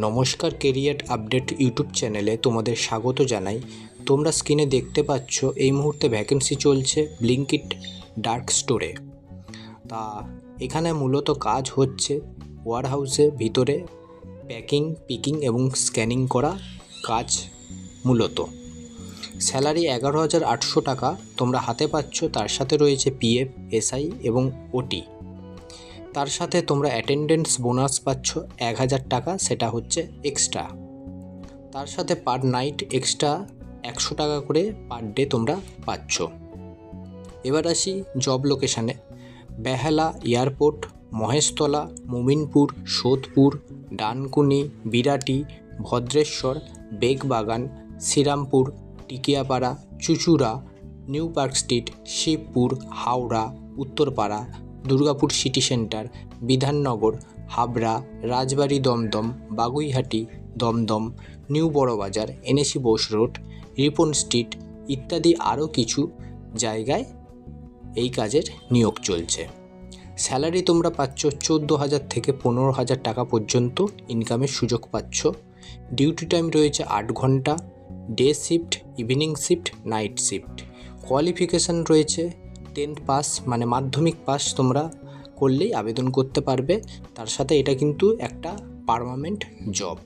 নমস্কার, career update YouTube চ্যানেলে তোমাদের স্বাগত জানাই। তোমরা স্ক্রিনে দেখতে পাচ্ছ এই মুহূর্তে ভ্যাকেন্সি চলছে ব্লিঙ্কিট ডার্ক স্টোরে। তা এখানে মূলত কাজ হচ্ছে ওয়ারহাউসে ভিতরে প্যাকিং, পিকিং এবং স্ক্যানিং করা কাজ মূলত। স্যালারি 11,800 টাকা তোমরা হাতে পাচ্ছ। তার সাথে রয়েছে পিএফ, এসআই এবং ওটি। তার সাথে তোমরা অ্যাটেন্ডেন্স বোনাস পাচ্ছ 1,000 টাকা, সেটা হচ্ছে এক্সট্রা। তার সাথে পার নাইট এক্সট্রা 100 টাকা করে পার ডে তোমরা পাচ্ছ। এবার আসি জব লোকেশানে। বেহালা এয়ারপোর্ট, মহেশতলা, মোমিনপুর, সোদপুর, ডানকুনি, বিরাটি, ভদ্রেশ্বর, বেগবাগান, শ্রীরামপুর, টিকিয়াপাড়া, চুচুড়া, new park street, Shibpur, Howrah, Uttarpara, Durgapur city centre, Bidhannagar, Habra, Rajbari Dumdum, Baguiati Dumdum, new Barabazar, NSC Bose road, Ripon street ইত্যাদি আরও কিছু জায়গায় এই কাজের নিয়োগ চলছে। স্যালারি তোমরা পাচ্ছ 14,000 থেকে 15,000 টাকা পর্যন্ত ইনকামের সুযোগ পাচ্ছ। ডিউটি টাইম রয়েছে 8 ঘন্টা, day shift, evening shift, night shift. Qualification রয়েছে 10th পাস, মানে মাধ্যমিক পাস তোমরা করলেই আবেদন করতে পারবে। তার সাথে এটা কিন্তু একটা পার্মানেন্ট জব।